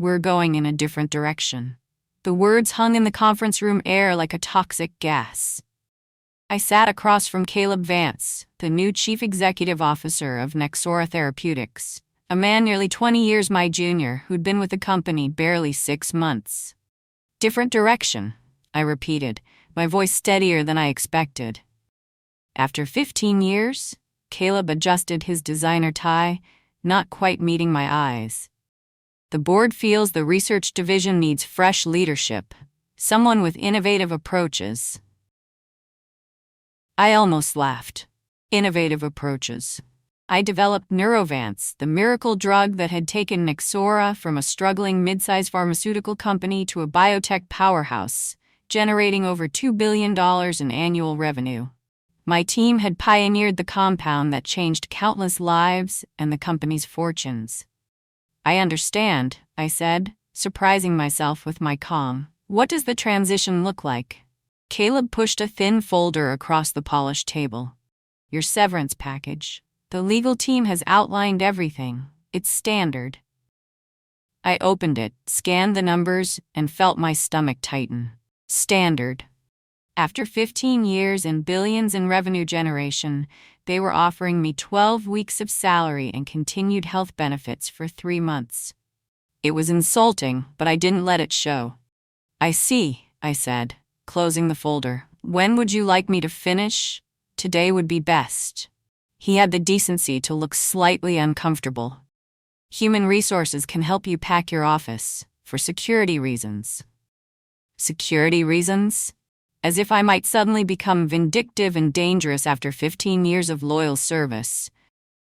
"We're going in a different direction." The words hung in the conference room air like a toxic gas. I sat across from Caleb Vance, the new chief executive officer of Nexora Therapeutics, a man nearly 20 years my junior who'd been with the company barely 6 months. "Different direction," I repeated, my voice steadier than I expected. After 15 years, Caleb adjusted his designer tie, not quite meeting my eyes. "The board feels the research division needs fresh leadership, someone with innovative approaches." I almost laughed. Innovative approaches. I developed Neurovance, the miracle drug that had taken Nexora from a struggling mid-size pharmaceutical company to a biotech powerhouse, generating over $2 billion in annual revenue. My team had pioneered the compound that changed countless lives and the company's fortunes. "I understand," I said, surprising myself with my calm. "What does the transition look like?" Caleb pushed a thin folder across the polished table. "Your severance package. The legal team has outlined everything. It's standard." I opened it, scanned the numbers, and felt my stomach tighten. Standard. After 15 years and billions in revenue generation, they were offering me 12 weeks of salary and continued health benefits for 3 months. It was insulting, but I didn't let it show. "I see," I said, closing the folder. "When would you like me to finish?" "Today would be best." He had the decency to look slightly uncomfortable. "Human resources can help you pack your office, for security reasons." Security reasons? As if I might suddenly become vindictive and dangerous after 15 years of loyal service.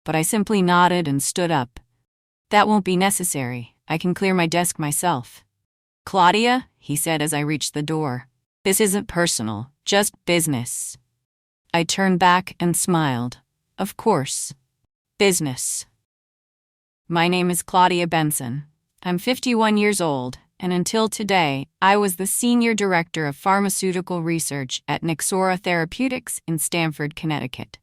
But I simply nodded and stood up. "That won't be necessary. I can clear my desk myself." "Claudia," he said as I reached the door, "this isn't personal, just business." I turned back and smiled. "Of course. Business." "My name is Claudia Benson. I'm 51 years old, and until today, I was the Senior Director of Pharmaceutical Research at Nexora Therapeutics in Stamford, Connecticut.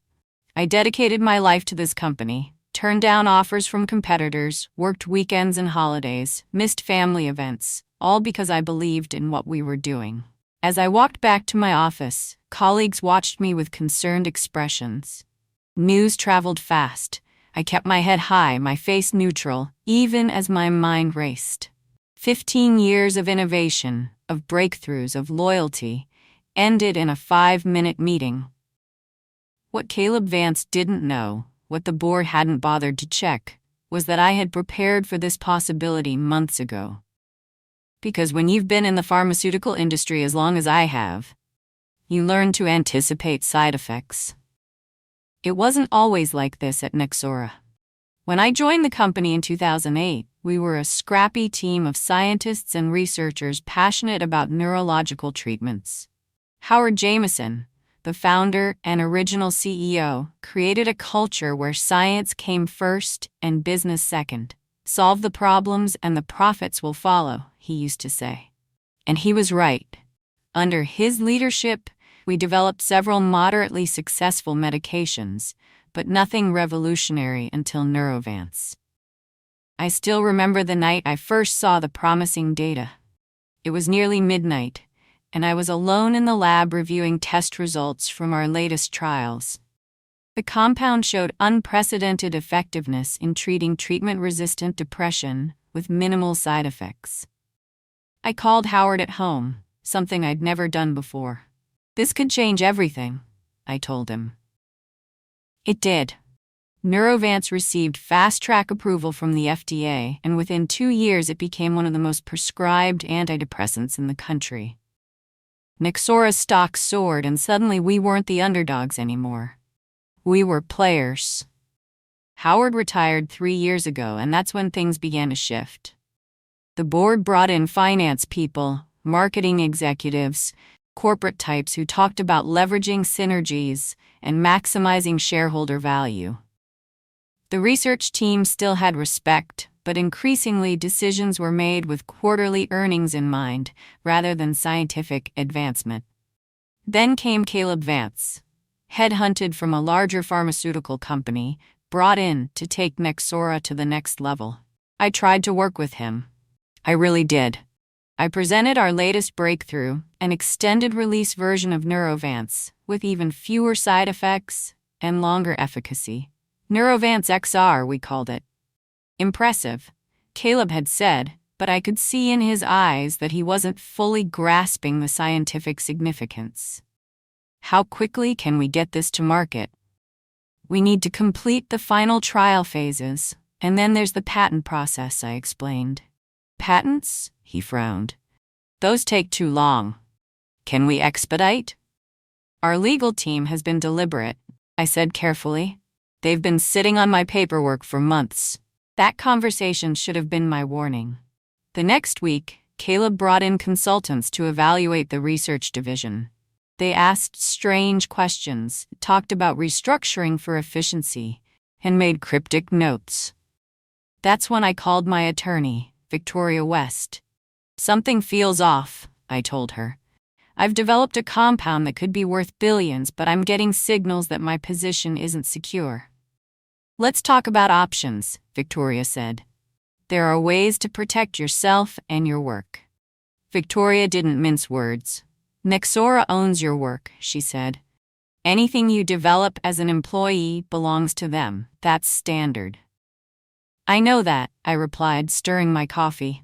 I dedicated my life to this company, turned down offers from competitors, worked weekends and holidays, missed family events, all because I believed in what we were doing." As I walked back to my office, colleagues watched me with concerned expressions. News traveled fast. I kept my head high, my face neutral, even as my mind raced. 15 years of innovation, of breakthroughs, of loyalty, ended in a 5-minute meeting. What Caleb Vance didn't know, what the board hadn't bothered to check, was that I had prepared for this possibility months ago. Because when you've been in the pharmaceutical industry as long as I have, you learn to anticipate side effects. It wasn't always like this at Nexora. When I joined the company in 2008, we were a scrappy team of scientists and researchers passionate about neurological treatments. Howard Jameson, the founder and original CEO, created a culture where science came first and business second. "Solve the problems and the profits will follow," he used to say. And he was right. Under his leadership, we developed several moderately successful medications, but nothing revolutionary until Neurovance. I still remember the night I first saw the promising data. It was nearly midnight, and I was alone in the lab reviewing test results from our latest trials. The compound showed unprecedented effectiveness in treating treatment-resistant depression with minimal side effects. I called Howard at home, something I'd never done before. "This could change everything," I told him. It did. Neurovance received fast-track approval from the FDA, and within 2 years it became one of the most prescribed antidepressants in the country. Nexora's stock soared, and suddenly we weren't the underdogs anymore. We were players. Howard retired 3 years ago, and that's when things began to shift. The board brought in finance people, marketing executives, corporate types who talked about leveraging synergies and maximizing shareholder value. The research team still had respect, but increasingly decisions were made with quarterly earnings in mind, rather than scientific advancement. Then came Caleb Vance, headhunted from a larger pharmaceutical company, brought in to take Nexora to the next level. I tried to work with him. I really did. I presented our latest breakthrough, an extended release version of Neurovance, with even fewer side effects and longer efficacy. Neurovance XR, we called it. Impressive, Caleb had said, but I could see in his eyes that he wasn't fully grasping the scientific significance. How quickly can we get this to market? We need to complete the final trial phases, and then there's the patent process, I explained. Patents? He frowned. Those take too long. Can we expedite? Our legal team has been deliberate, I said carefully. They've been sitting on my paperwork for months. That conversation should have been my warning. The next week, Caleb brought in consultants to evaluate the research division. They asked strange questions, talked about restructuring for efficiency, and made cryptic notes. That's when I called my attorney, Victoria West. Something feels off, I told her. I've developed a compound that could be worth billions, but I'm getting signals that my position isn't secure. Let's talk about options, Victoria said. There are ways to protect yourself and your work. Victoria didn't mince words. Nexora owns your work, she said. Anything you develop as an employee belongs to them. That's standard. I know that, I replied, stirring my coffee.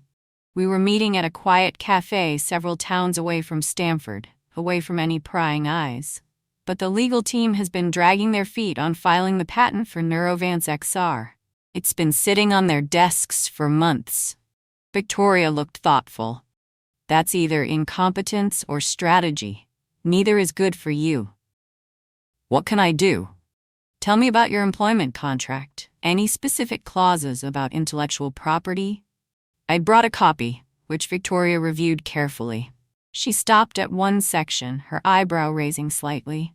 We were meeting at a quiet cafe several towns away from Stamford, away from any prying eyes. But the legal team has been dragging their feet on filing the patent for Neurovance XR. It's been sitting on their desks for months. Victoria looked thoughtful. That's either incompetence or strategy. Neither is good for you. What can I do? Tell me about your employment contract. Any specific clauses about intellectual property? I'd brought a copy, which Victoria reviewed carefully. She stopped at one section, her eyebrow raising slightly.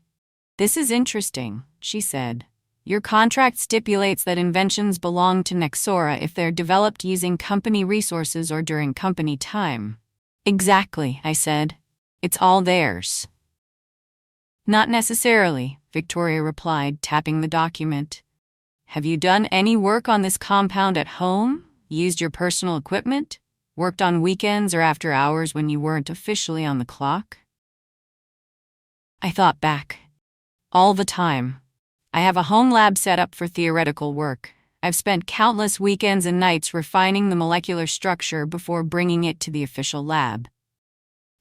This is interesting, she said. Your contract stipulates that inventions belong to Nexora if they're developed using company resources or during company time. Exactly, I said. It's all theirs. Not necessarily, Victoria replied, tapping the document. Have you done any work on this compound at home? Used your personal equipment? Worked on weekends or after hours when you weren't officially on the clock? I thought back. All the time. I have a home lab set up for theoretical work. I've spent countless weekends and nights refining the molecular structure before bringing it to the official lab.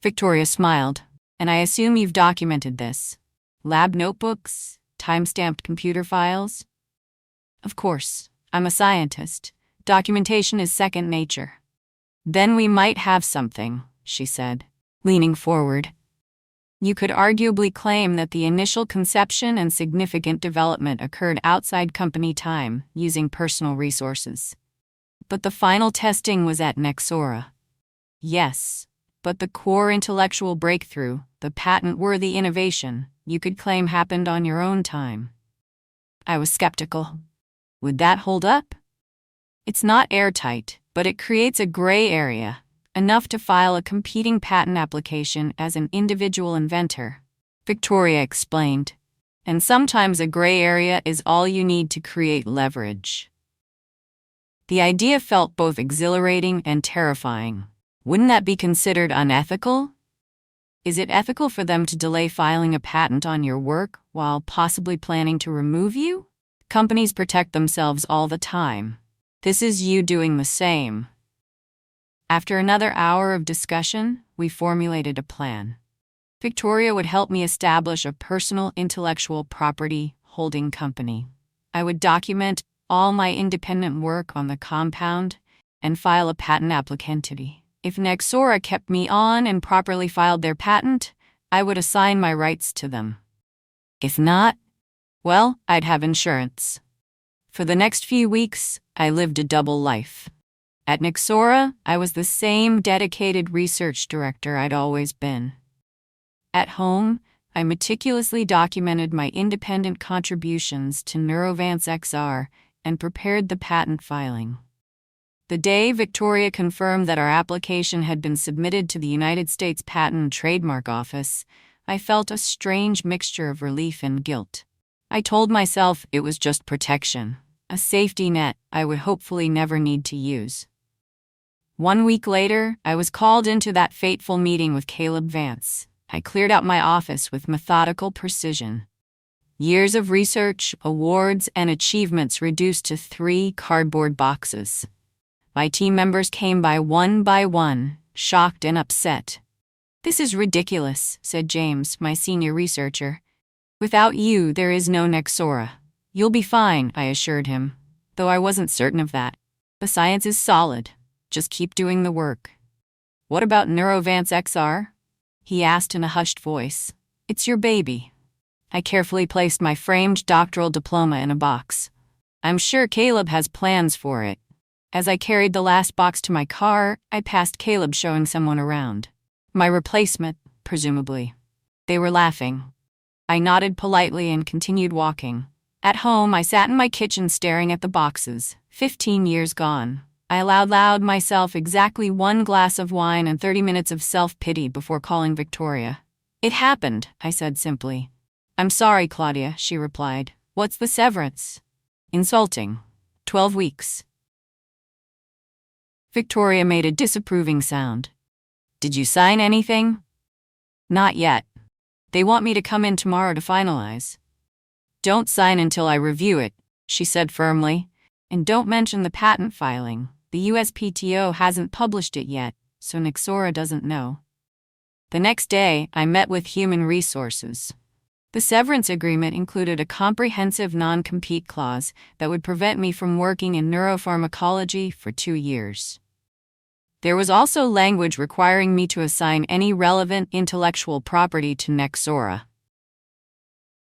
Victoria smiled. And I assume you've documented this. Lab notebooks? Time-stamped computer files? Of course. I'm a scientist. Documentation is second nature. Then we might have something, she said, leaning forward. You could arguably claim that the initial conception and significant development occurred outside company time, using personal resources. But the final testing was at Nexora. Yes, but the core intellectual breakthrough, the patent-worthy innovation, you could claim happened on your own time. I was skeptical. Would that hold up? It's not airtight, but it creates a gray area, enough to file a competing patent application as an individual inventor, Victoria explained. And sometimes a gray area is all you need to create leverage. The idea felt both exhilarating and terrifying. Wouldn't that be considered unethical? Is it ethical for them to delay filing a patent on your work while possibly planning to remove you? Companies protect themselves all the time. This is you doing the same. After another hour of discussion, we formulated a plan. Victoria would help me establish a personal intellectual property holding company. I would document all my independent work on the compound and file a patent application. If Nexora kept me on and properly filed their patent, I would assign my rights to them. If not, well, I'd have insurance. For the next few weeks, I lived a double life. At Nexora, I was the same dedicated research director I'd always been. At home, I meticulously documented my independent contributions to Neurovance XR and prepared the patent filing. The day Victoria confirmed that our application had been submitted to the United States Patent and Trademark Office, I felt a strange mixture of relief and guilt. I told myself it was just protection, a safety net I would hopefully never need to use. 1 week later, I was called into that fateful meeting with Caleb Vance. I cleared out my office with methodical precision. Years of research, awards, and achievements reduced to 3 cardboard boxes. My team members came by one, shocked and upset. "This is ridiculous," said James, my senior researcher. "Without you, there is no Nexora." "You'll be fine," I assured him, though I wasn't certain of that. "The science is solid. Just keep doing the work." "What about Neurovance XR?" he asked in a hushed voice. "It's your baby." I carefully placed my framed doctoral diploma in a box. "I'm sure Caleb has plans for it." As I carried the last box to my car, I passed Caleb showing someone around. My replacement, presumably. They were laughing. I nodded politely and continued walking. At home, I sat in my kitchen staring at the boxes. 15 years gone. I allowed myself exactly 1 glass of wine and 30 minutes of self-pity before calling Victoria. "It happened," I said simply. "I'm sorry, Claudia," she replied. "What's the severance?" "Insulting. 12 weeks. Victoria made a disapproving sound. "Did you sign anything?" "Not yet. They want me to come in tomorrow to finalize." "Don't sign until I review it," she said firmly. "And don't mention the patent filing. The USPTO hasn't published it yet, so Nexora doesn't know." The next day, I met with Human Resources. The severance agreement included a comprehensive non-compete clause that would prevent me from working in neuropharmacology for 2 years. There was also language requiring me to assign any relevant intellectual property to Nexora.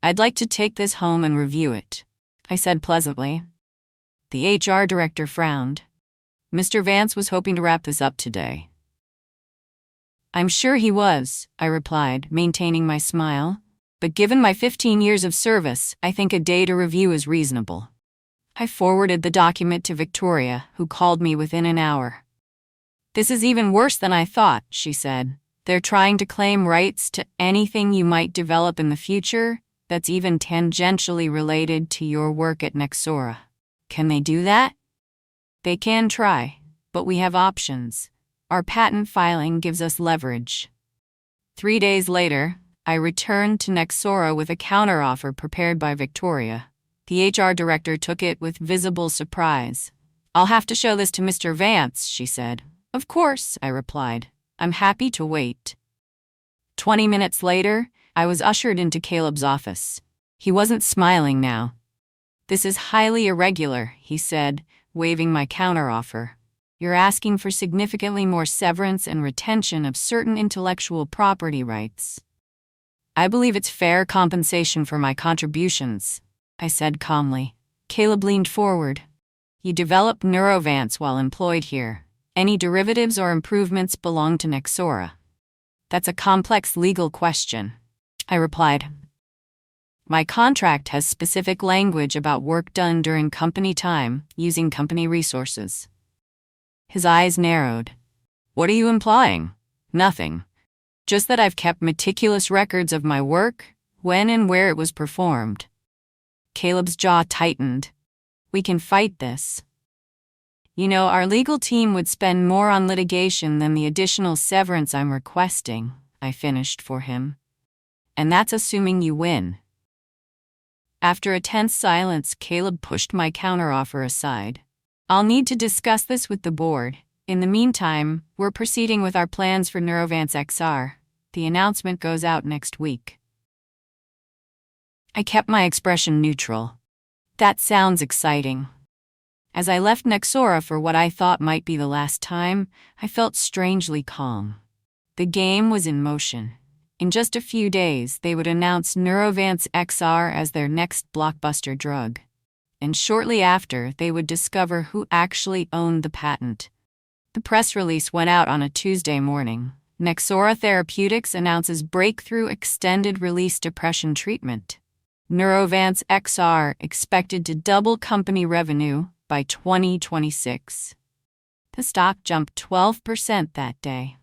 "I'd like to take this home and review it," I said pleasantly. The HR director frowned. "Mr. Vance was hoping to wrap this up today." "I'm sure he was," I replied, maintaining my smile. "But given my 15 years of service, I think a day to review is reasonable." I forwarded the document to Victoria, who called me within an hour. "This is even worse than I thought," she said. "They're trying to claim rights to anything you might develop in the future that's even tangentially related to your work at Nexora. Can they do that?" "They can try, but we have options. Our patent filing gives us leverage." 3 days later, I returned to Nexora with a counteroffer prepared by Victoria. The HR director took it with visible surprise. "I'll have to show this to Mr. Vance," she said. "Of course," I replied. "I'm happy to wait." 20 minutes later, I was ushered into Caleb's office. He wasn't smiling now. "This is highly irregular," he said, waving my counteroffer. "You're asking for significantly more severance and retention of certain intellectual property rights." "I believe it's fair compensation for my contributions," I said calmly. Caleb leaned forward. "You developed Neurovance while employed here. Any derivatives or improvements belong to Nexora." "That's a complex legal question," I replied. "My contract has specific language about work done during company time, using company resources." His eyes narrowed. "What are you implying?" "Nothing. Just that I've kept meticulous records of my work, when and where it was performed." Caleb's jaw tightened. "We can fight this." "You know, our legal team would spend more on litigation than the additional severance I'm requesting," I finished for him. "And that's assuming you win." After a tense silence, Caleb pushed my counteroffer aside. "I'll need to discuss this with the board. In the meantime, we're proceeding with our plans for Neurovance XR. The announcement goes out next week." I kept my expression neutral. "That sounds exciting." As I left Nexora for what I thought might be the last time, I felt strangely calm. The game was in motion. In just a few days, they would announce Neurovance XR as their next blockbuster drug. And shortly after, they would discover who actually owned the patent. The press release went out on a Tuesday morning. Nexora Therapeutics announces breakthrough extended-release depression treatment. Neurovance XR expected to double company revenue by 2026. The stock jumped 12% that day.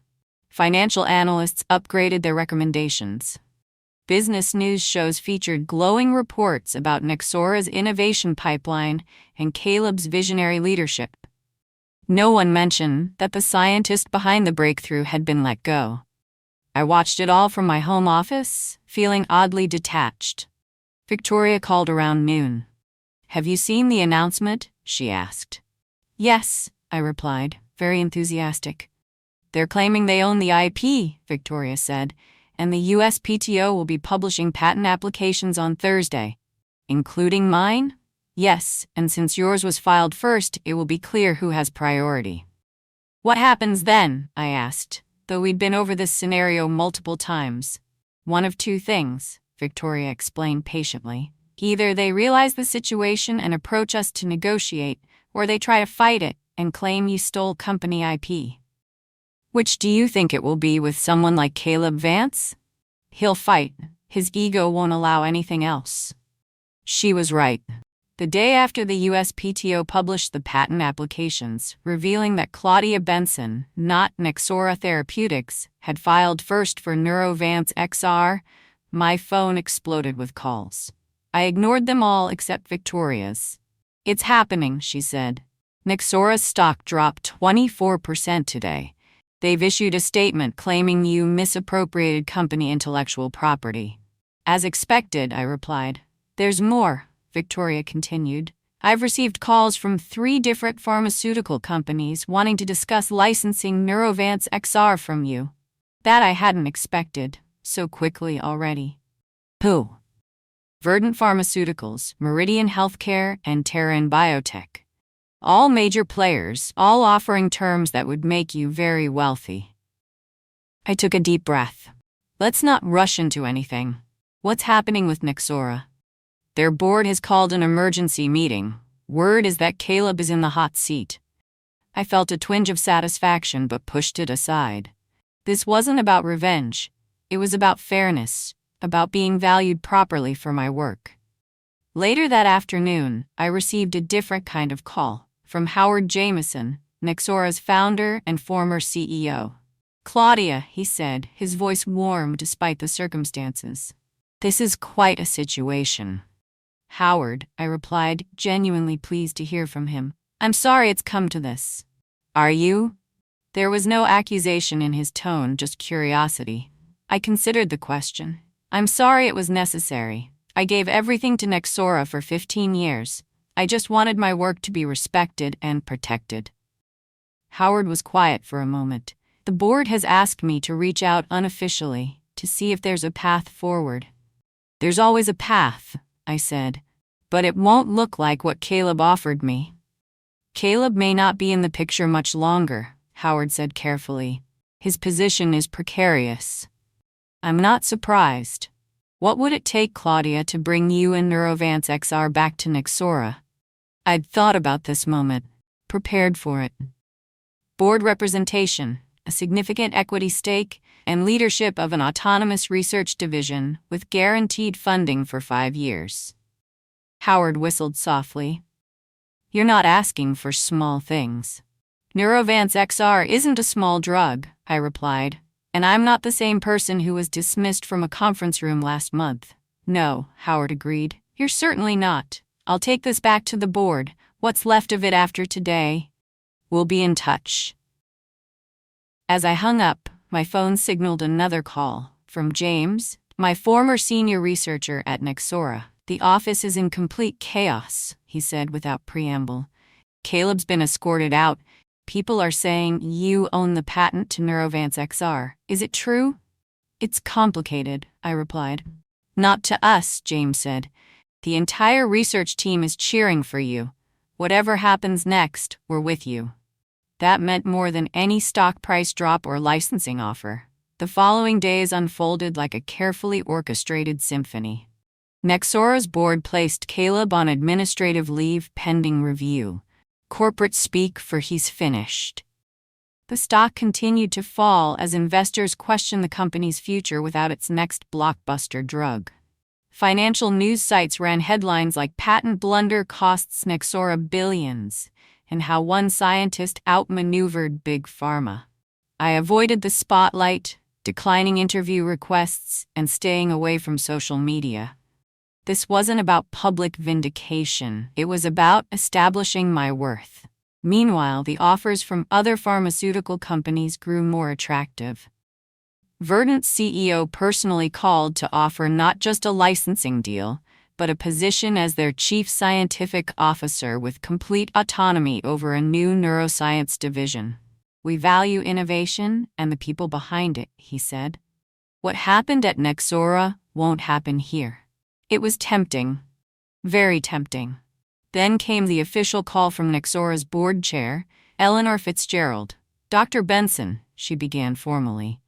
Financial analysts upgraded their recommendations. Business news shows featured glowing reports about Nexora's innovation pipeline and Caleb's visionary leadership. No one mentioned that the scientist behind the breakthrough had been let go. I watched it all from my home office, feeling oddly detached. Victoria called around noon. "Have you seen the announcement?" she asked. "Yes," I replied, very enthusiastic. "They're claiming they own the IP," Victoria said, "and the USPTO will be publishing patent applications on Thursday." "Including mine?" "Yes, and since yours was filed first, it will be clear who has priority." "What happens then?" I asked, though we'd been over this scenario multiple times. "One of two things," Victoria explained patiently. "Either they realize the situation and approach us to negotiate, or they try to fight it and claim you stole company IP." "Which do you think it will be with someone like Caleb Vance?" "He'll fight. His ego won't allow anything else." She was right. The day after the USPTO published the patent applications, revealing that Claudia Benson, not Nexora Therapeutics, had filed first for Neurovance XR, my phone exploded with calls. I ignored them all except Victoria's. "It's happening," she said. "Nexora's stock dropped 24% today. They've issued a statement claiming you misappropriated company intellectual property." "As expected," I replied. "There's more," Victoria continued. "I've received calls from 3 different pharmaceutical companies wanting to discuss licensing Neurovance XR from you. That I hadn't expected, so quickly already." "Who?" "Verdant Pharmaceuticals, Meridian Healthcare, and Terran Biotech. All major players, all offering terms that would make you very wealthy." I took a deep breath. Let's not rush into anything. What's happening with Nexora? "Their board has called an emergency meeting. Word is that Caleb is in the hot seat." I felt a twinge of satisfaction but pushed it aside. This wasn't about revenge. It was about fairness, about being valued properly for my work. Later that afternoon, I received a different kind of call from Howard Jameson, Nexora's founder and former CEO. "Claudia," he said, his voice warm despite the circumstances. "This is quite a situation." "Howard," I replied, genuinely pleased to hear from him. "I'm sorry it's come to this." "Are you?" There was no accusation in his tone, just curiosity. I considered the question. "I'm sorry it was necessary. I gave everything to Nexora for 15 years. I just wanted my work to be respected and protected." Howard was quiet for a moment. "The board has asked me to reach out unofficially to see if there's a path forward." "There's always a path," I said, "but it won't look like what Caleb offered me." "Caleb may not be in the picture much longer," Howard said carefully. "His position is precarious." "I'm not surprised. What would it take, Claudia, to bring you and Neurovance XR back to Nexora?" I'd thought about this moment, prepared for it. "Board representation, a significant equity stake, and leadership of an autonomous research division with guaranteed funding for 5 years." Howard whistled softly. "You're not asking for small things." "Neurovance XR isn't a small drug," I replied. "And I'm not the same person who was dismissed from a conference room last month." "No," Howard agreed. "You're certainly not. I'll take this back to the board, what's left of it after today. We'll be in touch." As I hung up, my phone signaled another call from James, my former senior researcher at Nexora. "The office is in complete chaos," he said without preamble. "Caleb's been escorted out. People are saying you own the patent to Neurovance XR. Is it true?" "It's complicated," I replied. "Not to us," James said. "The entire research team is cheering for you. Whatever happens next, we're with you." That meant more than any stock price drop or licensing offer. The following days unfolded like a carefully orchestrated symphony. Nexora's board placed Caleb on administrative leave pending review. Corporate speak for "he's finished." The stock continued to fall as investors questioned the company's future without its next blockbuster drug. Financial news sites ran headlines like "Patent Blunder Costs Nexora Billions," and how one scientist outmaneuvered Big Pharma. I avoided the spotlight, declining interview requests, and staying away from social media. This wasn't about public vindication. It was about establishing my worth. Meanwhile, the offers from other pharmaceutical companies grew more attractive. Verdant's CEO personally called to offer not just a licensing deal, but a position as their chief scientific officer with complete autonomy over a new neuroscience division. "We value innovation and the people behind it," he said. "What happened at Nexora won't happen here." It was tempting. Very tempting. Then came the official call from Nexora's board chair, Eleanor Fitzgerald. "Dr. Benson," she began formally,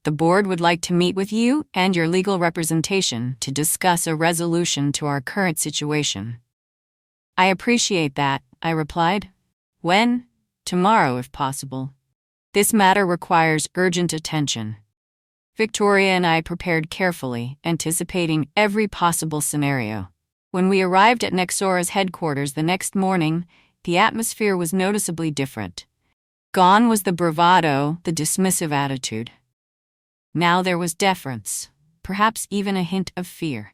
"the board would like to meet with you and your legal representation to discuss a resolution to our current situation." "I appreciate that," I replied. "When?" "Tomorrow, if possible. This matter requires urgent attention." Victoria and I prepared carefully, anticipating every possible scenario. When we arrived at Nexora's headquarters the next morning, the atmosphere was noticeably different. Gone was the bravado, the dismissive attitude. Now there was deference, perhaps even a hint of fear.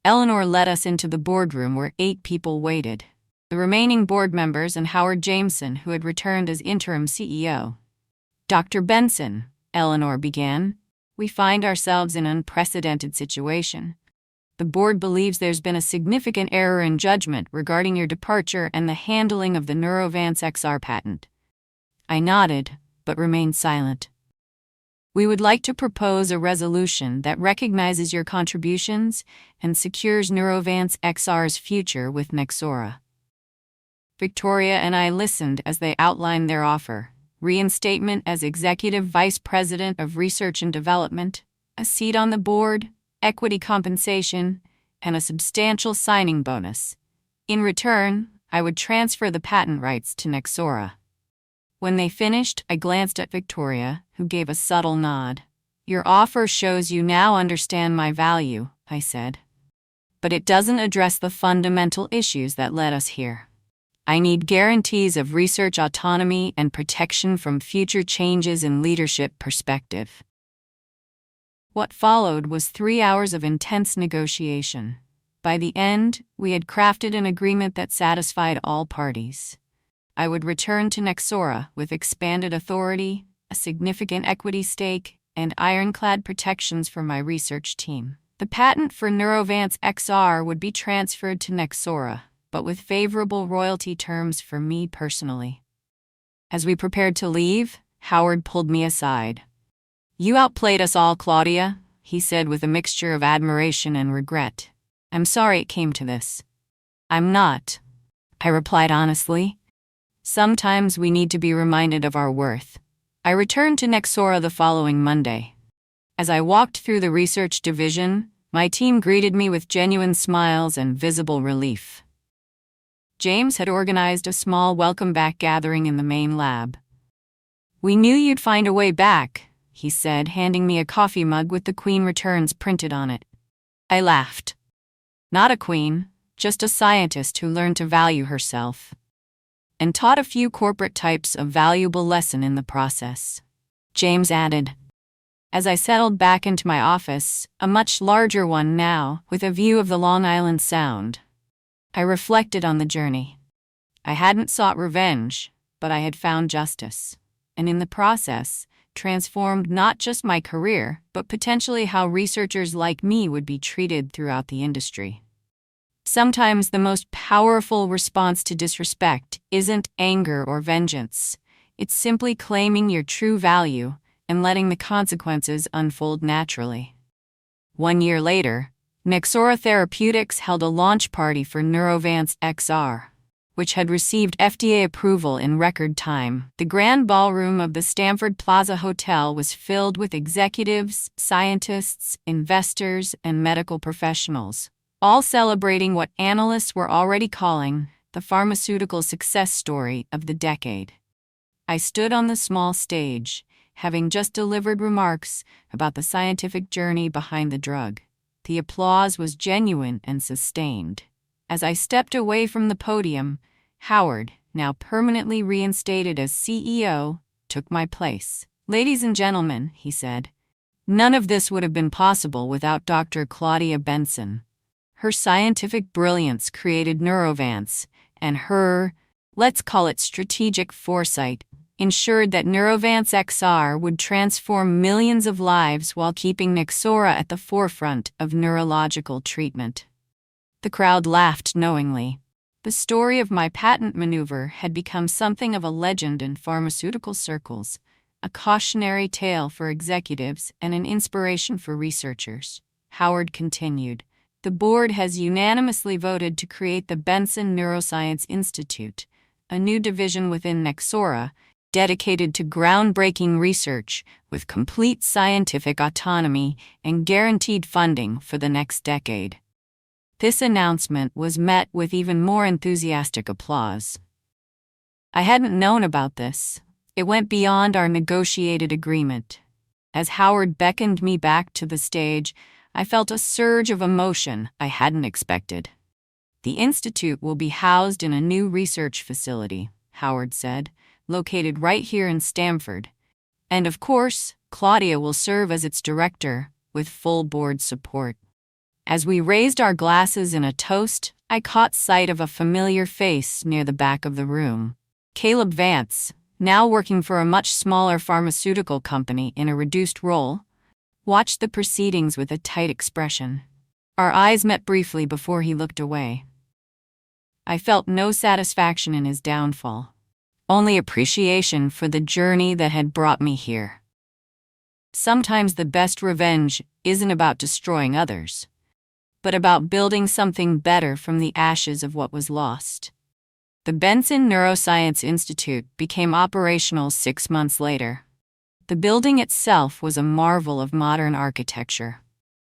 Eleanor led us into the boardroom where 8 people waited. The remaining board members and Howard Jameson, who had returned as interim CEO. "Dr. Benson," Eleanor began, "we find ourselves in an unprecedented situation. The board believes there's been a significant error in judgment regarding your departure and the handling of the Neurovance XR patent." I nodded, but remained silent. "We would like to propose a resolution that recognizes your contributions and secures Neurovance XR's future with Nexora." Victoria and I listened as they outlined their offer: reinstatement as Executive Vice President of Research and Development, a seat on the board, equity compensation, and a substantial signing bonus. In return, I would transfer the patent rights to Nexora. When they finished, I glanced at Victoria, who gave a subtle nod. "Your offer shows you now understand my value," I said. "But it doesn't address the fundamental issues that led us here. I need guarantees of research autonomy and protection from future changes in leadership perspective." What followed was 3 hours of intense negotiation. By the end, we had crafted an agreement that satisfied all parties. I would return to Nexora with expanded authority, a significant equity stake, and ironclad protections for my research team. The patent for Neurovance XR would be transferred to Nexora, but with favorable royalty terms for me personally. As we prepared to leave, Howard pulled me aside. "You outplayed us all, Claudia," he said with a mixture of admiration and regret. "I'm sorry it came to this." "I'm not," I replied honestly. "Sometimes we need to be reminded of our worth." I returned to Nexora the following Monday. As I walked through the research division, my team greeted me with genuine smiles and visible relief. James had organized a small welcome-back gathering in the main lab. "We knew you'd find a way back," he said, handing me a coffee mug with the Queen Returns printed on it. I laughed. Not a queen, just a scientist who learned to value herself. And taught a few corporate types a valuable lesson in the process. James added. As I settled back into my office, a much larger one now, with a view of the Long Island Sound, I reflected on the journey. I hadn't sought revenge, but I had found justice, and in the process, transformed not just my career, but potentially how researchers like me would be treated throughout the industry. Sometimes the most powerful response to disrespect isn't anger or vengeance. It's simply claiming your true value and letting the consequences unfold naturally. 1 year later, Nexora Therapeutics held a launch party for Neurovance XR, which had received FDA approval in record time. The grand ballroom of the Stamford Plaza Hotel was filled with executives, scientists, investors, and medical professionals, all celebrating what analysts were already calling the pharmaceutical success story of the decade. I stood on the small stage, having just delivered remarks about the scientific journey behind the drug. The applause was genuine and sustained. As I stepped away from the podium, Howard, now permanently reinstated as CEO, took my place. "Ladies and gentlemen," he said, "none of this would have been possible without Dr. Claudia Benson. Her scientific brilliance created Neurovance, and her let's call it strategic foresight, ensured that Neurovance XR would transform millions of lives while keeping Nexora at the forefront of neurological treatment. The crowd laughed knowingly. The story of my patent maneuver had become something of a legend in pharmaceutical circles, a cautionary tale for executives and an inspiration for researchers. Howard continued, "The board has unanimously voted to create the Benson Neuroscience Institute, a new division within Nexora, dedicated to groundbreaking research with complete scientific autonomy and guaranteed funding for the next decade." This announcement was met with even more enthusiastic applause. I hadn't known about this. It went beyond our negotiated agreement. As Howard beckoned me back to the stage, I felt a surge of emotion I hadn't expected. "The Institute will be housed in a new research facility," Howard said, "located right here in Stamford. And of course, Claudia will serve as its director, with full board support." As we raised our glasses in a toast, I caught sight of a familiar face near the back of the room. Caleb Vance, now working for a much smaller pharmaceutical company in a reduced role, watched the proceedings with a tight expression. Our eyes met briefly before he looked away. I felt no satisfaction in his downfall, only appreciation for the journey that had brought me here. Sometimes the best revenge isn't about destroying others, but about building something better from the ashes of what was lost. The Benson Neuroscience Institute became operational 6 months later. The building itself was a marvel of modern architecture.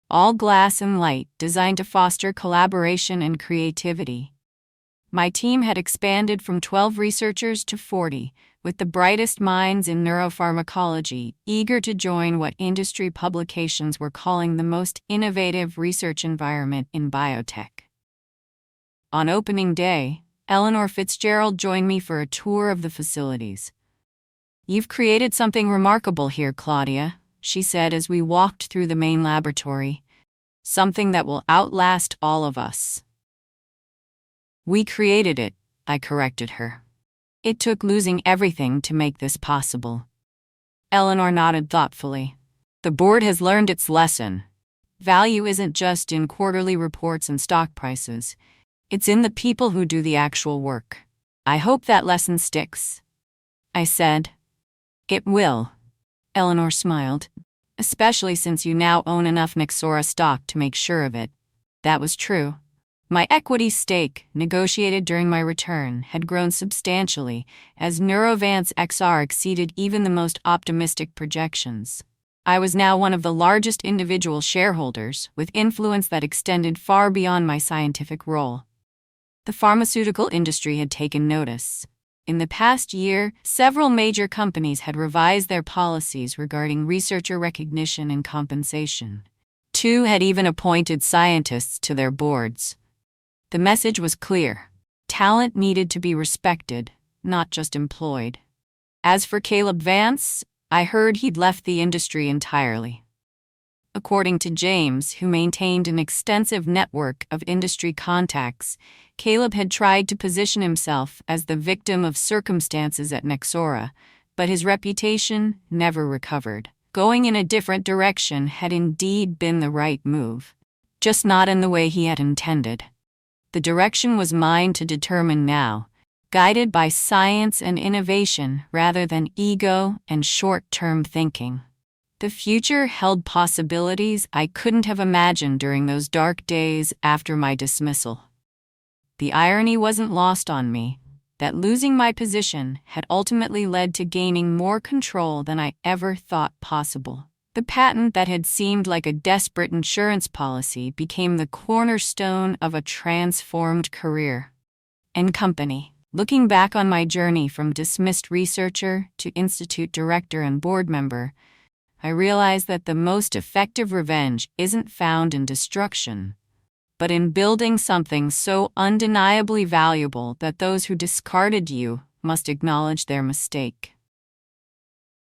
All glass and light, designed to foster collaboration and creativity. My team had expanded from 12 researchers to 40, with the brightest minds in neuropharmacology eager to join what industry publications were calling the most innovative research environment in biotech. On opening day, Eleanor Fitzgerald joined me for a tour of the facilities. "You've created something remarkable here, Claudia," she said as we walked through the main laboratory. "Something that will outlast all of us." "We created it," I corrected her. "It took losing everything to make this possible." Eleanor nodded thoughtfully. "The board has learned its lesson. Value isn't just in quarterly reports and stock prices. It's in the people who do the actual work. I hope that lesson sticks," I said. "It will," Eleanor smiled, "especially since you now own enough Nexora stock to make sure of it." That was true. My equity stake, negotiated during my return, had grown substantially as Neurovance XR exceeded even the most optimistic projections. I was now one of the largest individual shareholders, with influence that extended far beyond my scientific role. The pharmaceutical industry had taken notice. In the past year, several major companies had revised their policies regarding researcher recognition and compensation. 2 had even appointed scientists to their boards. The message was clear. Talent needed to be respected, not just employed. As for Caleb Vance, I heard he'd left the industry entirely. According to James, who maintained an extensive network of industry contacts, Caleb had tried to position himself as the victim of circumstances at Nexora, but his reputation never recovered. Going in a different direction had indeed been the right move, just not in the way he had intended. The direction was mine to determine now, guided by science and innovation rather than ego and short-term thinking. The future held possibilities I couldn't have imagined during those dark days after my dismissal. The irony wasn't lost on me, that losing my position had ultimately led to gaining more control than I ever thought possible. The patent that had seemed like a desperate insurance policy became the cornerstone of a transformed career and company. Looking back on my journey from dismissed researcher to institute director and board member, I realized that the most effective revenge isn't found in destruction, but in building something so undeniably valuable that those who discarded you must acknowledge their mistake.